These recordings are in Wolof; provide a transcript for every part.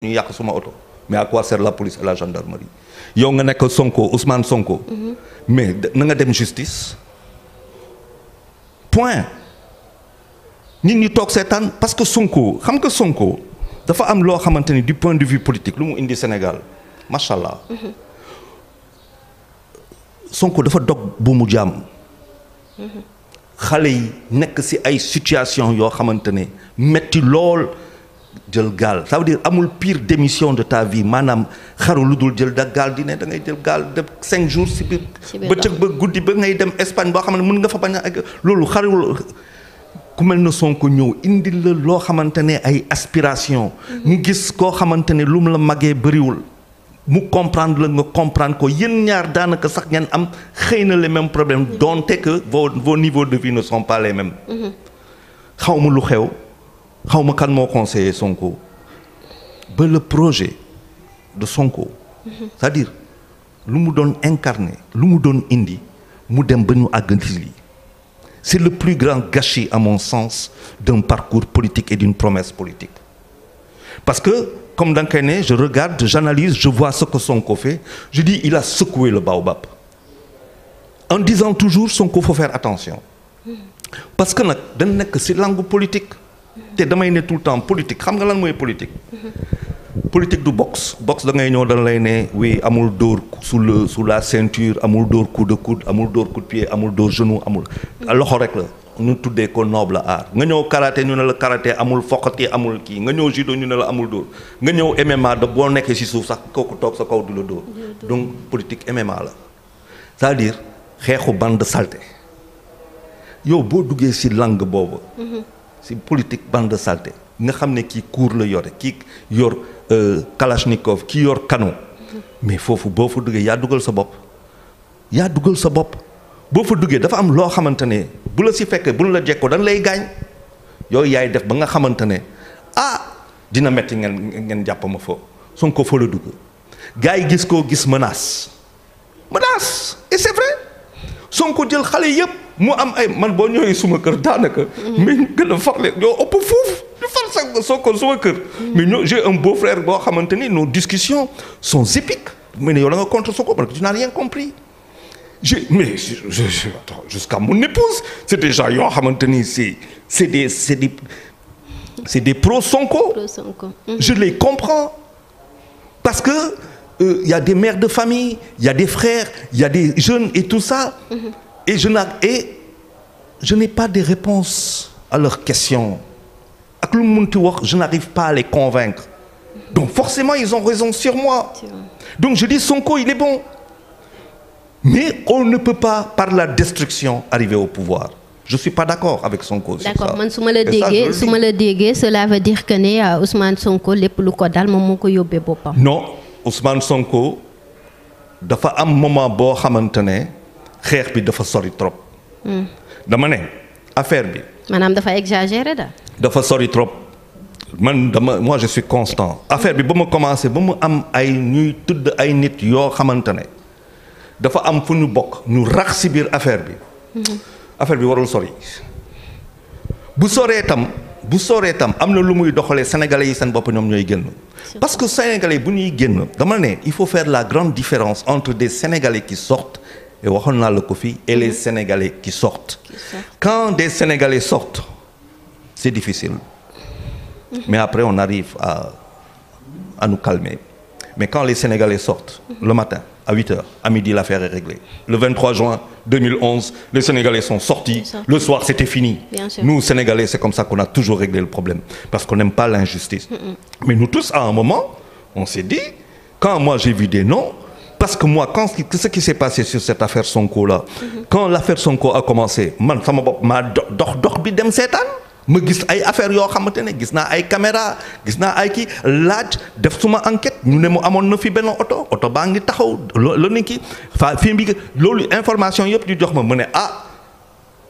ñu yàq suma oto mais à quoi sert la police et la gendarmerie yow nga nekk Sonko Ousmane Sonko. mais na nga dem justice point nit ñi toog seetaan parce que Sonko xam nga Sonko dafa am loo xamante ni du point de vue politique lu mu indi Sénégal macha allah. Sonko dafa dog bu mu jàmm. xale yi nekk ci ay situation yoo xamante ne metti lool. jël gaal ça veut dire amul pire démission de ta vie maanaam xaru lu dul jël da gaal di ne da ngay jël gaal def 5 jours ci biir bëccëg ba guddi ba ngay dem Espagne boo xam ne mën nga fa bañ a ak loolu xarul ku mel na Sonko ñëw indi la loo xamante ne ay aspiration mu gis koo xamante ne lu mu la magee bëriwul mu comprendre la nga comprendre ko yéen ñaar daanaka sax ngeen am xëy na les mêmes problèmes donte que vos niveaux de vie ne sont pas les mêmes xaw ma lu xew xaw ma kan moo conseillé Sonko ba le projet de Sonko c'est-à-dire lu mu doon incarné lu mu doon indi mu dem ba ñu àgg lii c'est le plus grand gâchis à mon sens d'un parcours politique et d'une promesse politique parce que comme da nga koy ne je regarde j'analyse je vois ce que Sonko fait je dis il a secoué le baobab en disant toujours Sonko faut faire attention parce que nag dañ nekk ci langue politique te damay ne tout le temps politique xam nga lan mooy politique politique du boxe da ngay ñëw dañ lay ne oui amul dóor sous la ceinture amul dóor coup de coude amul dóor coup de pied amul dóor genou amul loxo rek la ñu tuddee ko noble art nga ñëw karaté ñu ne la karaté amul foqati amul kii nga ñëw judo ñu ne la amul dóor nga ñëw MMA da boo nekkee ci suuf sax kooku toog sa kaw du la dóor donc politique MMA la c'est-à-dire xeexu bande saleté yow boo duggee ci langue boobu ci politique bande saleté nga xam ne kii cour la yore kii yor kalachnikov kii yor canon mais foofu boo fa duggee yaa dugal sa bopp boo fa duggee dafa am loo xamante ne bu la ci fekkee bu la jekkoo dañ lay gaañ yooyu yaay def ba nga xamante ne dina metti ngeen jàpp ma foofu Sonko fa la dugg gars yi gis koo gis menace et c'est vrai Sonko jël xale yëpp mu am ay man boo ñëwee suma kër daanaka mais ñu gën a farle ñoo ëpp foofu ñu far sa Sonko suma kër mais ñoo j'ai un beau-frère boo xamante ni nos discussions sont épiques mais ne yow la nga contre Sonko parce que tu n'as rien compris attends jusqu'à mon épouse c'est déjà yoo xamante ni c'est des pro Sonko je les comprends parce que y a des mères de famille il y a des frères il y a des jeunes et tout ça et je n'ai pas de réponse à leurs questions ak lu mu munti wax je n'arrive pas à les convaincre donc forcément ils ont raison sur moi donc je dis Sonko il est bon mais on ne peut pas par la destruction arriver au pouvoir je suis pas d'accord avec Sonko sur ça. D'accord man su ma la déggee cela veut dire que ne Ousmane Sonko lépp lu ko dal moom moo ko yóbbee boppam. non Ousmane Sonko dafa am moment boo xamante ne xeex bi dafa sori trop. dama ne affaire bi. maanaam dafa exagéré dafa sori trop moi je suis constant affaire bi ba ma commencé ba mu am ay ñuy tudd ay nit yoo xamante ne dafa am fu ñu bokk ñu rax ci biir affaire bi. affaire bi warul sori bu soree tam am na lu muy doxalee sénégalais yi seen bopp ñoom ñooy génn. parce que sénégalais bu ñuy génn dama ne il faut faire la grande différence entre des sénégalais qui sortent et waxoon naa la ko fii et les sénégalais qui sortent. Quand des sénégalais sortent c'est difficile mais après on arrive à nous calmer mais quand les sénégalais sortent le matin à 8h à midi l'affaire est réglée le 23 juin 2011 les sénégalais sont sortis le soir c'était fini. Nous sénégalais c'est comme ça qu'on a toujours réglé le problème parce qu'on n'aime pas l'injustice. Mais nous tous à un moment on s'est dit quand moi j'ai vu des noms parce que moi quand ce qui s'est passé sur cette affaire Sonko là quand l'affaire Sonko a commencé man sama bopp maa dox bi dem seetaan ma gis ay affaires yoo xamante ne gis naa ay caméra gis naa ay kii laaj def suma enquête ñu ne mu amoon na fi benn oto baa ngi taxaw la ni kii fi bi loolu information yëpp ñu jox ma ne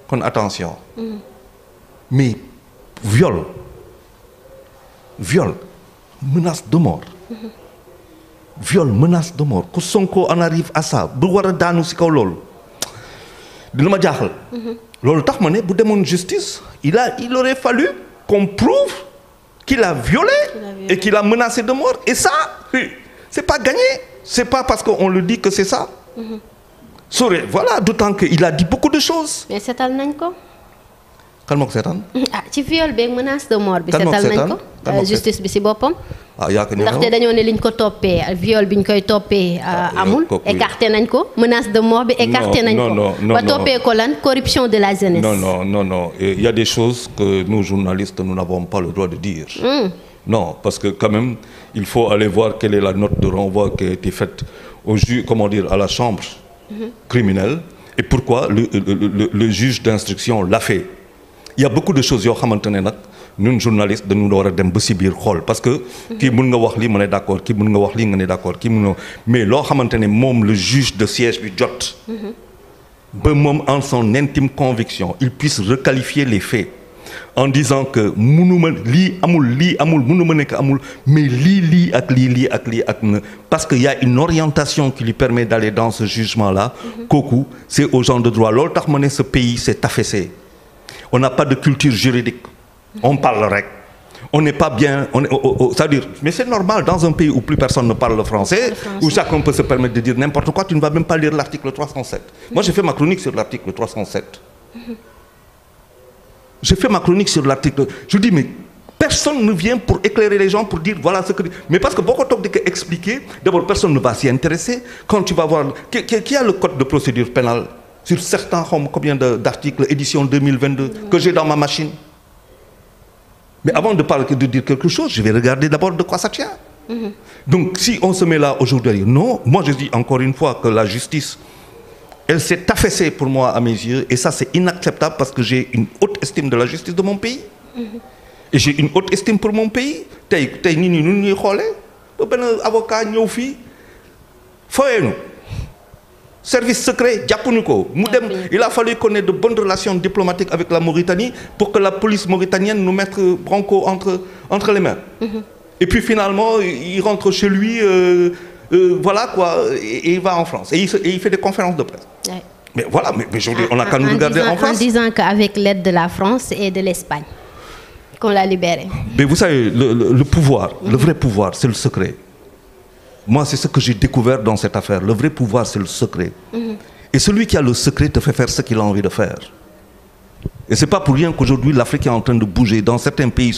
kon attention mais viol menace de mort ku Sonko en arrive à ça bu war a daanu ci kaw loolu dina ma jaaxal loolu tax ma ne bu demoon justice il aurait fallu qu'on prouve qui l'a violé et qui l'a menacé de mort. Et ça, c'est pas gagné. C'est pas parce qu'on le dit que c'est ça. Voilà, d'autant qu'il a dit beaucoup de choses. Mais c'est nañ ko. Kan moo ko seetaan. ah ci viol beeg menace de mort bi. seetal nañ ko justice bi si boppam. ndaxte dañoo ne liñ ko toppee viol bi ñu koy toppee amul. écarté nañ ko menace de mort bi écarté nañ ko. ba toppee ko lan corruption de la jeunesse. non il y a des choses que nous journalistes nous n'avons pas le droit de dire. Non, parce que quand même il faut aller voir quelle est la note de renvoi qui a été faite au juge, à la chambre criminelle, et pourquoi le juge d'instruction l'a fait. Il y a beaucoup de choses yoo xamante ne nag ñun journaliste dañu war a dem ba si biir xool parce que kii mun nga wax lii ma ne d'accord kii mun nga wax lii nga ne d'accord kii mun nga mais loo xamante ne moom le juge de siège bi jot ba moom en son intime conviction il puisse requalifier les faits en disant que munuma lii amul munuma nekk amul mais lii ak na parce que y a une orientation qui lui permet d'aller dans ce jugement là kooku c'est aux gens de droit loolu tax ma ne ce pays s'est affaissé. On n'a pas de culture juridique. On parle rek. On n'est pas bien. C'est-à-dire, mais c'est normal dans un pays où plus personne ne parle le français, où chacun peut se permettre de dire n'importe quoi. Tu ne vas même pas lire l'article 307. Moi, j'ai fait ma chronique sur l'article 307. J'ai fait ma chronique sur l'article. Je dis mais personne ne vient pour éclairer les gens pour dire voilà ce que. Mais parce que beaucoup de expliquer, d'abord personne ne va s'y intéresser. Quand tu vas voir qui a le code de procédure pénale. Sur certains, combien d'articles, édition 2022, que j'ai dans ma machine. Mais avant de dire quelque chose, je vais regarder d'abord de quoi ça tient. Donc, si on se met là aujourd'hui, non, moi je dis encore une fois que la justice, elle s'est affaissée pour moi à mes yeux, et ça c'est inacceptable parce que j'ai une haute estime de la justice de mon pays. Et j'ai une haute estime pour mon pays. Tey nit ñi ñuy xoolee ba benn avocat ñëw fii foyeenu service secret jàppuñu ko mu dem il a fallu qu'on ait de bonnes relations diplomatiques avec la Mauritanie pour que la police mauritanienne nous mette Branco entre les mains. Et puis finalement il rentre chez lui voilà quoi et il va en France et il fait des conférences de presse. Mais voilà, mais aujourd'hui on n'a qu'à nous regarder en France. En disant qu'avec l'aide de la France et de l'Espagne qu'on l'a libéré. Mais vous savez le pouvoir, le vrai pouvoir, c'est le secret. Moi, c'est ce que j'ai découvert dans cette affaire. Le vrai pouvoir, c'est le secret. Et celui qui a le secret te fait faire ce qu'il a envie de faire. Et c'est pas pour rien qu'aujourd'hui, l'Afrique est en train de bouger. Dans certains pays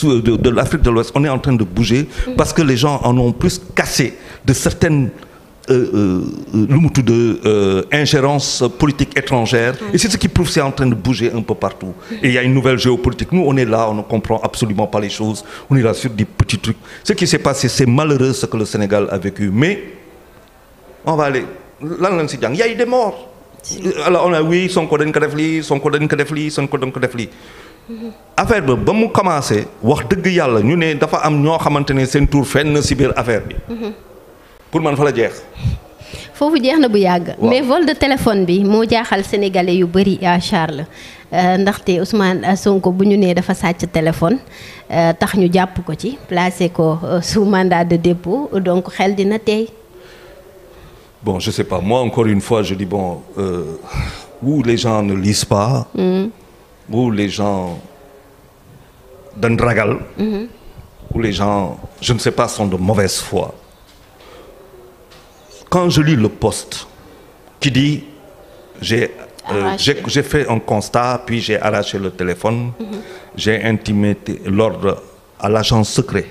de l'Afrique de l'Ouest, on est en train de bouger parce que les gens en ont plus cassé de certaines ingérence politique étrangère. Et c'est ce qui prouve que c'est en train de bouger un peu partout. Et il y a une nouvelle géopolitique. Nous, on est là, on ne comprend absolument pas les choses. On est là sur des petits trucs. Ce qui s'est passé, c'est malheureux ce que le Sénégal a vécu. Mais, on va aller. Là, il y a eu des morts. Alors, on a oui, Sonko dañ ko def lii, Sonko dañ ko def lii, Sonko dañ ko def lii. Affaire ba mu commencé wax dëgg yàlla ñu ne dafa am ñoo xamante ne seen tour fenn ci biir affaire bi. Pour man fa la jeex. foofu jeex na bu yàgg. mais vol de téléphone bi moo jaaxal sénégalais yu bëri à Charles ndaxte Ousmane Sonko bu ñu nee dafa sàcc téléphone tax ñu jàpp ko ci placé ko sous mandat de dépôt donc xel dina tey. Bon, je sais pas. Moi, encore une fois, je dis bon, où les gens ne lisent pas, où les gens d'un dragal, où les gens, je ne sais pas, sont de mauvaise foi. Quand je lis le poste qui dit j'ai fait un constat, puis j'ai arraché le téléphone, j'ai intimé l'ordre à l'agent secret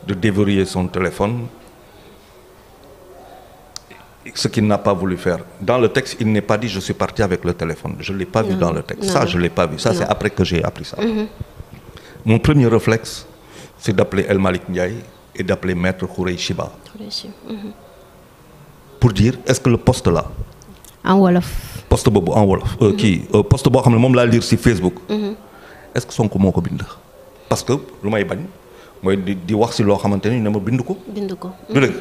de déverrouiller son téléphone, ce qu'il n'a pas voulu faire. Dans le texte, il n'est pas dit je suis parti avec le téléphone. Je ne l'ai pas vu dans le texte. Ça, je ne l'ai pas vu. Ça, c'est après que j'ai appris ça. Mon premier réflexe, c'est d'appeler El Malik Ndiaye et d'appeler Maître Khourey Chiba. Pour dire, est-ce que le poste là, en wolof, poste bobo en wolof, poste bo xamné mom la lire sur Facebook, est-ce que Sonko moko bind? Parce que lu may bañ moy di wax ci lo xamanteni ne ma bind ko. Du deug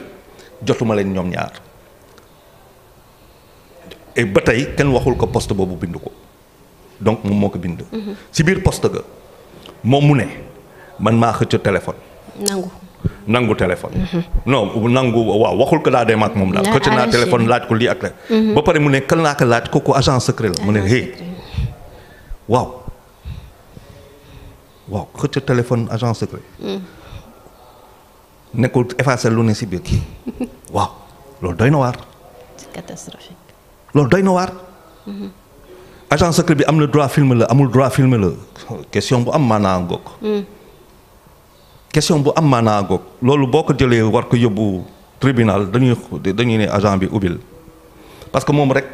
jotuma len ñom ñaar. Et ba tey kenn waxul ko poste boobu bind ko donc moom moo ko bind. si biir poste ga moom mu ne man maa xëcc téléphone. nangu téléphone. non nangu waaw waxul ko daa dem ak moom daal. xëcc naa téléphone laaj ko lii ak la. ba pare mu ne kan laa ko laaj kooku agent secret la mu ne hey waaw waaw xëcc téléphone agent secret. nekkul effacer lu ne si biir kii waaw loolu doy na waar. c'est catastrophique. loolu doy na waar. agent secret bi am na droit filmer la amul droit filmer la question bu am maanaa ngoog. question bu am maanaa ngoog loolu boo ko jëlee war ko yóbbu tribunal dañuy ne agent bi ubbil parce que moom rek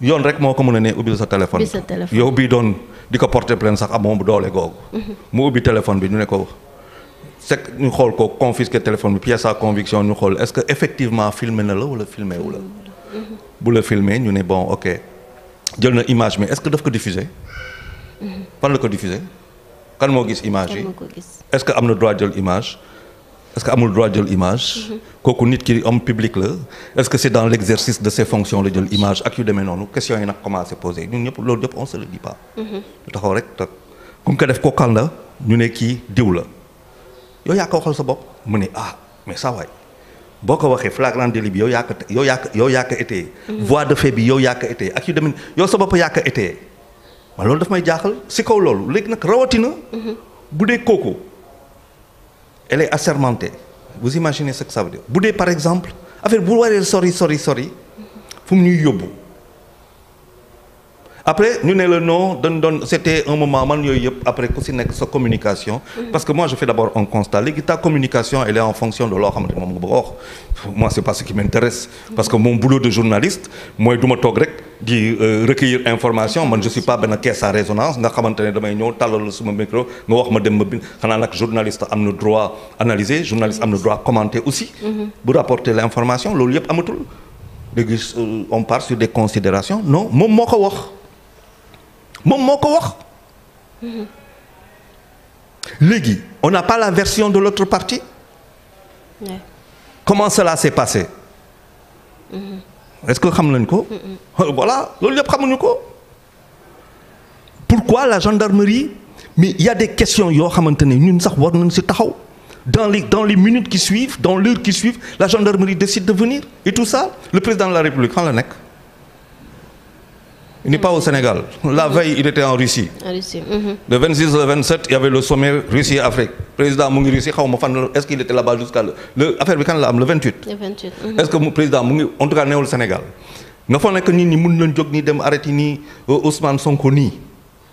yoon rek moo ko mën a ne ubbil sa téléphone. yow bii doon di ko porter plainte sax am moom doole googu. mu ubbi téléphone bi ñu ne ko. c'est ñu xool ko confisquer téléphone bi pièce à conviction ñu xool est-ce que effectivement filmé na la wala filmé wu la. bu la filmé ñu ne bon ok jël na image mais est-ce que daf ko diffuser. fan la ko diffuser kan moo gis image yi. est-ce que am na droit jël image. est-ce que amul droit jël image. kooku nit ki homme public la. est-ce que c'est dans l'exercice de ses fonctions la jël image ak yu demee noonu question yi nag commencé poser ñun ñëpp loolu yëpp on se le dit pas. lu taxaw rek te comme que def ko kan la ñu ne kii diw la. yow yaa ko waxal sa bopp mu ne ah mais saa waay boo ko waxee flagrant délit bi yow yaa ko étayé. voie de fait bi yow yaa ko étayé ak yu demee yow sa bopp yaa ko étayé. waaw loolu daf may jaaxal si kaw loolu léegi nag rawatina. bu dee kooku elle est assermentée vous imaginez ce que ça veut dire bu dee par exemple affaire bu waree sori fu mu ñuy yóbbu. après ñu ne la non dañ doon c'était un moment man yooyu yëpp après ku si nekk sa communication. parce que moi je fais d'abord un constat léegi ta communication elle est en fonction de loo xamante moom nga bëgg a wax moi c'est pas ce qui m'intéresse parce que mon boulot de journaliste mooy du ma toog rek di recueillir information man je suis pas benn caisse à résonance nga xamante ne damay ñëw tàllal suma micro nga wax ma dem ma bind xanaa nag journaliste am na droit analyser journaliste am na droit commenter aussi. bu rapporter l'information loolu yëpp amatul léegi on part sur des considérations non moom moo ko wax. moom moo ko wax léegi on n'a pas la version de l'autre partie. comment cela s'est passé. est-ce que xam nañ ko. voilà loolu yëpp xamuñu ko. pourquoi la gendarmerie mais il y a des questions yoo xamante ne ñun sax war nañ ci taxaw dans les minutes qui suivent dans l'heure qui suivent la gendarmerie décide de venir et tout ça le président de la République fan la nekk. Il n'est pas au Sénégal. La veille, il était en Russie. Le 26 le 27, il y avait le sommet Russie-Afrique. Président mu ngi Russie xaw ma fan est-ce qu'il était là-bas jusqu'à le affaire bi kan la am le 28. Le 28. Est-ce que président mu ngi en tout cas neewul Sénégal. nga foog ne que nit ñi mën nañ jóg nii dem arrêté nii Ousmane Sonko nii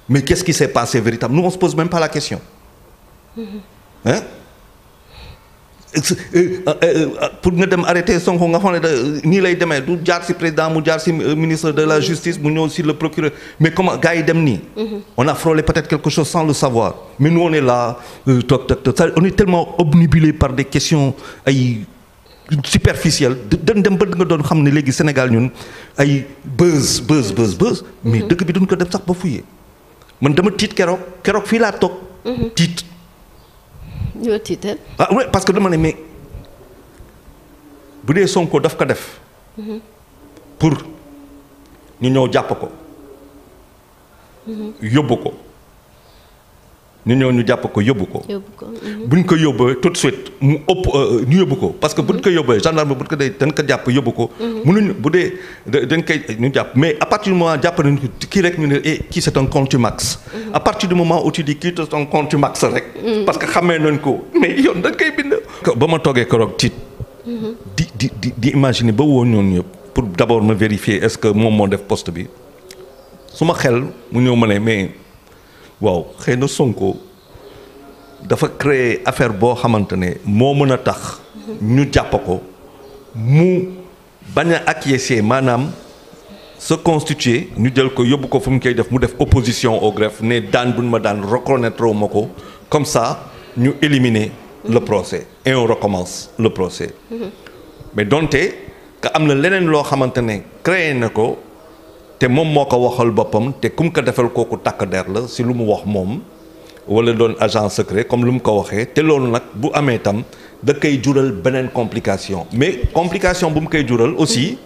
mais qu'est-ce qui s'est passé véritablement? Nous on se pose même pas la question. Hein? Pour nga dem arrêter Sonko nga xam ne nii lay demee du jaar ci président mu jaar ci ministre de la justice mu ñëw ci le procureur mais comment gars yi dem nii. on a frôlé peut-être quelque chose sans le savoir mais nous on est là on est tellement obnubilé par des questions ay superficielles dañ dem ba nga doon xam ne léegi Sénégal ñun ay buzz mais dëkk bi duñ ko dem sax ba fouiller man dama tiit keroog fii laa toog tiit. ñoo tiital. ah oui parce que dama ne mais bu dee Sonko daf ko def. pour ñu ñëw jàpp ko. yóbbu ko. ñu ñëw ñu jàpp ko yóbbu ko. buñ ko yóbbee tout de suite mu ëpp ñu yóbbu ko parce que buñ ko yóbbee gendarme buñ ko dee dañ ko jàpp yóbbu ko. mënuñ bu dee dañ koy ñu jàpp mais à partir du moment jàpp nañ ko kii rek ñu ne kii c'est un contumax. à partir du moment où tu dis kii c'est un contumax rek. parce que xamee nañ ko mais yoon dañ koy bind. ba ma toogee keroog tiit. di imaginer ba woo ñoon ñëpp pour d'abord me vérifier est-ce que moom moo def poste bi su ma xel mu ñëw ma ne mais. waaw xëy na Sonko dafa créer affaire boo xamante ne moo mën a tax ñu jàpp ko mu bañ a acquiescer maanaam se constituer ñu jël ko yóbbu ko fu mu koy def mu def opposition au greffe ne daan buñ ma daan reconnaître ma ko comme ça ñu éliminer le procès et on recommence le procès mais donte que am na leneen loo xamante ne créer na ko te moom moo ko waxal boppam te kum ko defal kooku takk der la si lu mu wax moom wala doon agent secret comme lu mu ko waxee te loolu nag bu amee tam da koy jural beneen complication mais complication bu mu koy jural aussi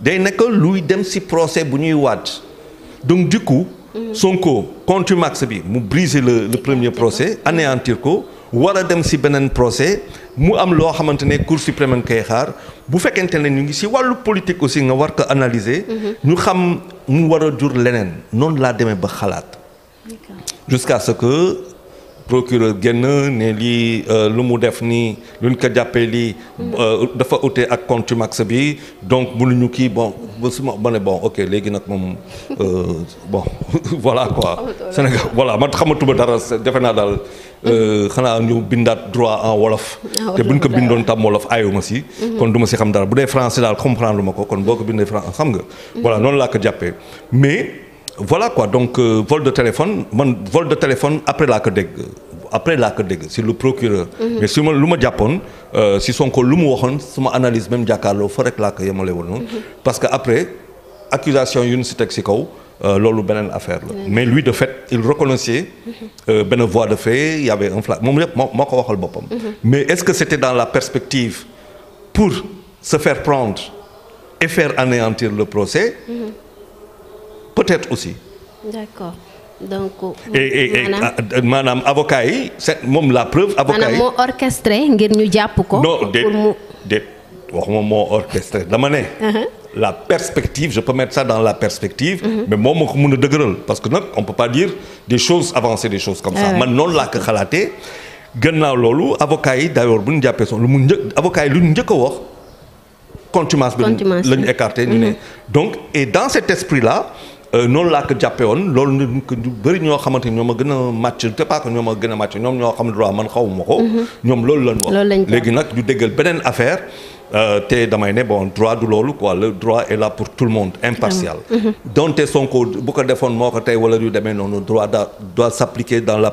day nekk luy dem si procès bu ñuy waaj donc du coup Sonko contumax bi mu briser le premier procès anéantir ko war a dem si beneen procès mu am loo xamante ne Cour suprême nga koy xaar bu fekkente ne ñu ngi si wàllu politique aussi nga war ko analyser. ñu xam mu war a jur leneen noonu laa demee ba xalaat. jusqu'à ce que procureur génn ne lii lu mu def nii luñ ko jàppee lii dafa ute ak contumace bi donc mënuñu kii bon ba suma ma ne bon ok léegi nag moom bon voilà quoi Sénégal voilà man xamatuma dara defe naa daal xanaa ñu bindaat droit en wolof te buñ ko bindoon tam wolof ayuma si kon du ma si xam dara bu dee français daal comprendre ma ko kon boo ko bindee français xam nga voilà noonu laa ko jàppee mais voilà quoi donc vol de téléphone man vol de téléphone après laa ko dégg si le procureur mais si ma lu ma jàppoon si Sonko lu mu waxoon suma analyse même jàkkaarloo fa rek laa ko yemale woon noonu parce que après accusation yu ñu si teg si kaw loolu beneen affaire la mais lui de fait il reconnaissait benn voie de fait il y avait un flash moom yëpp moo ko waxal boppam mais est-ce que c'était dans la perspective pour se faire prendre et faire anéantir le procès peut-être aussi d'accord donc maanaam avocat yi c'est moom la preuve avocat yi maanaam moo orchestré ngir ñu jàpp ko non déet waxuma moo orchestré dama ne la perspective je peux mettre ça dans la perspective mais moom moo ko mën a dëgëral parce que nag on peut pas dire des choses avancer des choses comme ça man noonu laa ko xalaatee gannaaw loolu avocat yi d'ailleurs bu ñu jàppee son lu mu avocat yi lu ñu njëkk a wax contumace bi la ñu écarté ñu ne donc et dans cet esprit là noonu laa ko jàppee woon loolu ñu bëri ñoo xamante ni ñoo ma gën a màcc te pas que ñoo ma gën a màcc ñoom ñoo xam droit man xawuma ko ñoom loolu lañ wax léegi nag ñu déggal beneen affaire te damay ne bon droit du loolu quoi le droit est là pour tout le monde impartial donte Sonko bu ko defoon moo ko tey wala yu demee noonu droit doit s'appliquer dans la